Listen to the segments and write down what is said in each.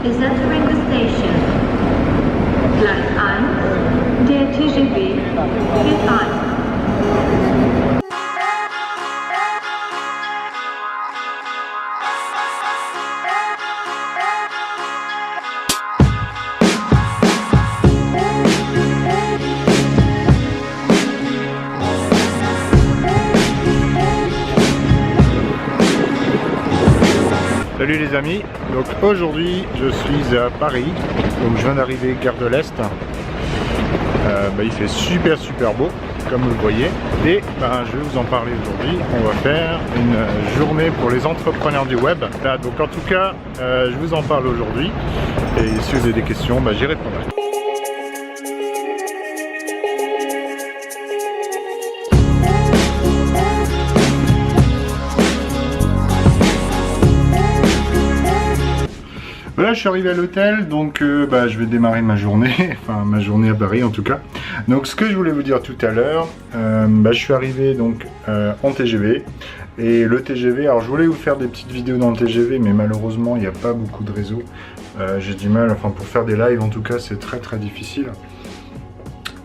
is entering the station. Gleis 1, der TGV fährt ein. Salut les amis, donc aujourd'hui je suis à Paris, donc je viens d'arriver gare de l'Est. Il fait super beau comme vous le voyez et je vais vous en parler aujourd'hui. On va faire une journée pour les entrepreneurs du web. Là, donc en tout cas je vous en parle aujourd'hui et si vous avez des questions j'y répondrai. Voilà, je suis arrivé à l'hôtel, donc je vais démarrer ma journée, enfin ma journée à Paris en tout cas. Donc ce que je voulais vous dire tout à l'heure, je suis arrivé donc en TGV. Et le TGV, alors je voulais vous faire des petites vidéos dans le TGV, mais malheureusement il n'y a pas beaucoup de réseau. J'ai du mal, enfin pour faire des lives en tout cas c'est très difficile.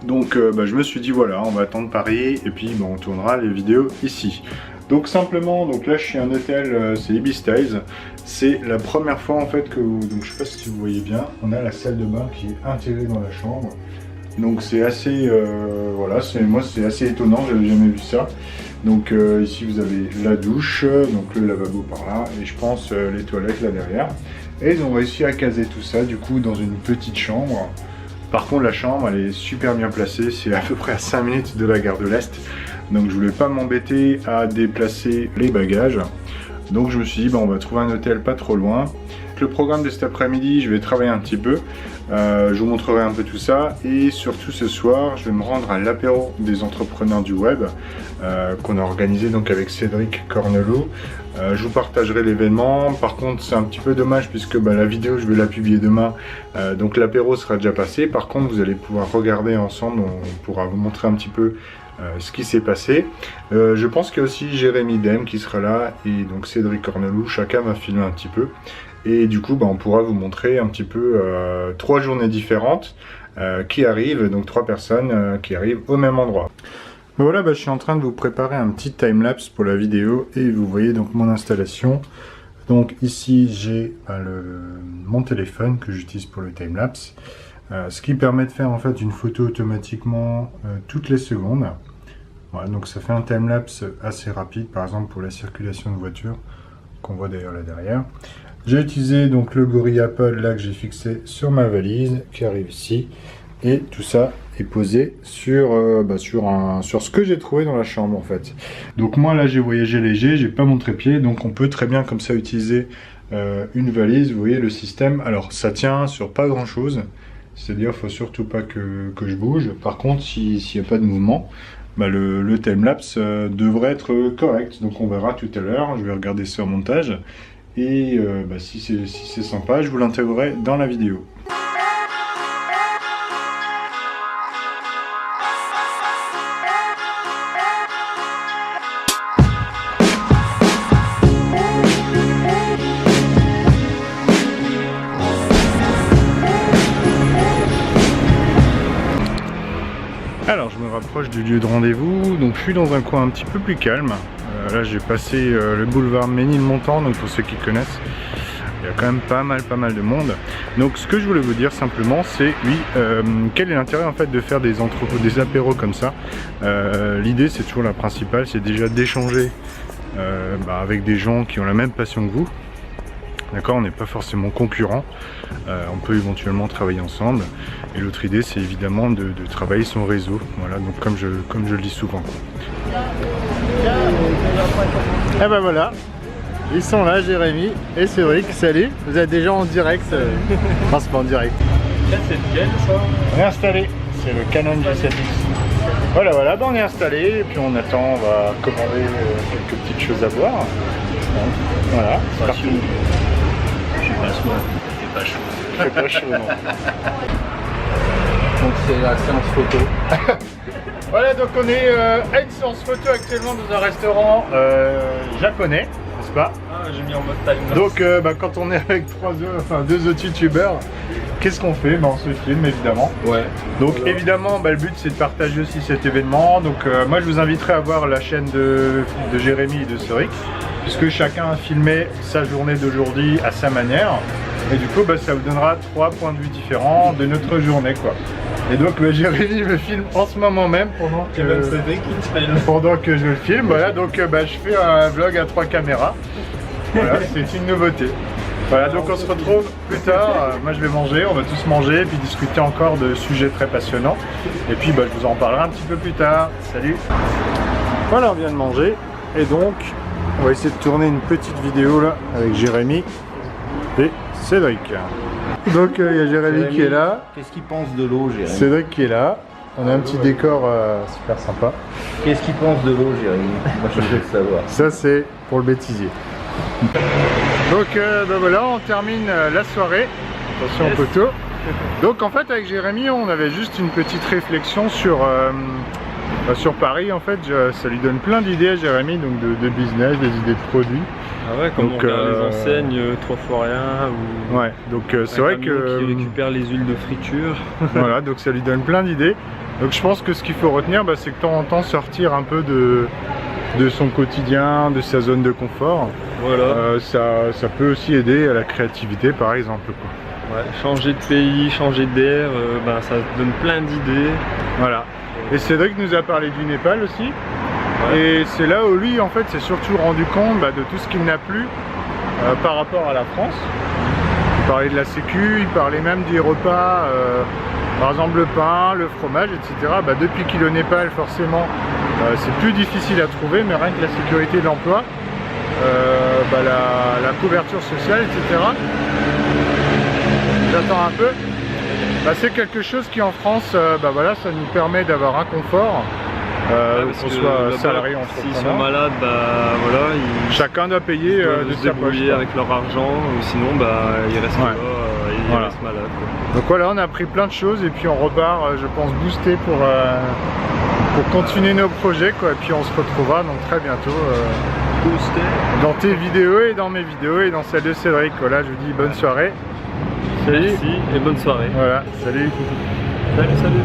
Donc je me suis dit voilà, on va attendre Paris et puis on tournera les vidéos ici. Donc simplement, donc là je suis à un hôtel, c'est Ibis Styles. C'est la première fois en fait que donc je sais pas si vous voyez bien, on a la salle de bain qui est intégrée dans la chambre. Donc c'est assez, voilà, moi c'est assez étonnant, j'avais jamais vu ça. Donc ici vous avez la douche, donc le lavabo par là, et je pense les toilettes là derrière. Et ils ont réussi à caser tout ça du coup dans une petite chambre. Par contre la chambre elle est super bien placée, c'est à peu près à 5 minutes de la gare de l'Est. Donc je voulais pas m'embêter à déplacer les bagages. Donc je me suis dit on va trouver un hôtel pas trop loin. Le programme de cet après-midi, je vais travailler un petit peu. Je vous montrerai un peu tout ça. Et surtout ce soir, je vais me rendre à l'apéro des entrepreneurs du web qu'on a organisé donc avec Cédric Cornelot. Je vous partagerai l'événement. Par contre, c'est un petit peu dommage puisque la vidéo, je vais la publier demain. Donc l'apéro sera déjà passé. Par contre, vous allez pouvoir regarder ensemble. On pourra vous montrer un petit peu ce qui s'est passé. Je pense qu'il y a aussi Jérémy Dem qui sera là et donc Cédric Cornelou, chacun va filmer un petit peu et du coup on pourra vous montrer un petit peu 3 journées différentes qui arrivent, donc 3 personnes qui arrivent au même endroit. Voilà, je suis en train de vous préparer un petit timelapse pour la vidéo et vous voyez donc mon installation. Donc ici j'ai mon téléphone que j'utilise pour le timelapse. Ce qui permet de faire en fait une photo automatiquement toutes les secondes. Voilà, donc ça fait un timelapse assez rapide, par exemple pour la circulation de voiture, qu'on voit d'ailleurs là derrière. J'ai utilisé donc le Gorilla Pod là que j'ai fixé sur ma valise, qui arrive ici, et tout ça est posé sur ce que j'ai trouvé dans la chambre en fait. Donc moi là j'ai voyagé léger, j'ai pas mon trépied, donc on peut très bien comme ça utiliser une valise, vous voyez le système. Alors ça tient sur pas grand chose. C'est-à-dire il ne faut surtout pas que je bouge. Par contre, s'il n'y a pas de mouvement, le timelapse devrait être correct. Donc on verra tout à l'heure, je vais regarder ça au montage. Et si c'est sympa, je vous l'intégrerai dans la vidéo. Alors je me rapproche du lieu de rendez-vous, donc je suis dans un coin un petit peu plus calme. Là j'ai passé le boulevard Ménilmontant, donc pour ceux qui connaissent, il y a quand même pas mal de monde. Donc ce que je voulais vous dire simplement c'est, quel est l'intérêt en fait de faire des apéros comme ça. L'idée c'est toujours la principale, c'est déjà d'échanger avec des gens qui ont la même passion que vous. D'accord, on n'est pas forcément concurrents, on peut éventuellement travailler ensemble. Et l'autre idée, c'est évidemment de travailler son réseau. Voilà, donc comme je le dis souvent. Et voilà, ils sont là, Jérémy et Cédric. Salut, vous êtes déjà en direct, enfin c'est pas en direct. C'est lequel ça? On est installé, c'est le Canon G7X. Voilà, on est installé et puis on attend, on va commander quelques petites choses à boire. Voilà, c'est parti. C'est pas chaud. C'est pas chaud, non. Donc c'est la séance photo. Voilà, donc on est à une séance photo actuellement dans un restaurant japonais. Parce pas. Ah, j'ai mis en mode time. Donc quand on est avec deux autres youtubeurs, qu'est-ce qu'on fait? On se filme évidemment. Ouais. Donc voilà. évidemment le but c'est de partager aussi cet événement. Donc moi je vous inviterai à voir la chaîne de Jérémy et de Cédric, puisque chacun a filmé sa journée d'aujourd'hui à sa manière. Et du coup ça vous donnera 3 points de vue différents de notre journée quoi. Et donc Jérémy me filme en ce moment même pendant que je le filme. Voilà, donc je fais un vlog à 3 caméras. Voilà, c'est une nouveauté. Voilà, donc on se retrouve plus tard. Moi je vais manger, on va tous manger et puis discuter encore de sujets très passionnants. Et puis je vous en parlerai un petit peu plus tard. Salut. Voilà, on vient de manger et donc on va essayer de tourner une petite vidéo là avec Jérémy et Cédric. Donc il y a Jérémy qui est là. Qu'est-ce qu'il pense de l'eau, Jérémy? Cédric qui est là. On a un petit décor super sympa. Qu'est-ce qu'il pense de l'eau, Jérémy? Moi je veux le savoir. Ça c'est pour le bêtisier. Donc voilà, on termine la soirée. Attention au poteau. Donc en fait avec Jérémy on avait juste une petite réflexion sur Paris. En fait ça lui donne plein d'idées à Jérémy, donc de business, des idées de produits. Ah ouais, comme donc, on regarde les enseignes 3 fois rien ou ouais, donc c'est vrai que qui récupère les huiles de friture. voilà, donc ça lui donne plein d'idées. Donc je pense que ce qu'il faut retenir c'est que de temps en temps sortir un peu de son quotidien, de sa zone de confort. Voilà. Ça peut aussi aider à la créativité par exemple quoi. Ouais, changer de pays, changer d'air, ça donne plein d'idées. Voilà. Et Cédric nous a parlé du Népal aussi. Ouais. Et c'est là où lui en fait s'est surtout rendu compte de tout ce qu'il n'a plus par rapport à la France. Il parlait de la sécu, il parlait même des repas, par exemple le pain, le fromage, etc. Depuis qu'il est au Népal forcément c'est plus difficile à trouver, mais rien que la sécurité de l'emploi, la couverture sociale, etc. J'attends un peu. C'est quelque chose qui en France, voilà, ça nous permet d'avoir un confort. Qu'on soit salarié, s'ils sont entrepreneur. malades, voilà, Chacun doit payer de se sa poche. débrouiller avec leur argent, ou sinon ils restent Ouais. là, ils Voilà. restent malades. Quoi. Donc voilà, on a appris plein de choses et puis on repart, je pense, boosté pour continuer nos projets quoi. Et puis on se retrouvera donc très bientôt dans tes vidéos et dans mes vidéos et dans celle de Cédric. Voilà, je vous dis bonne soirée. Salut. Merci et bonne soirée. Voilà, salut. Salut.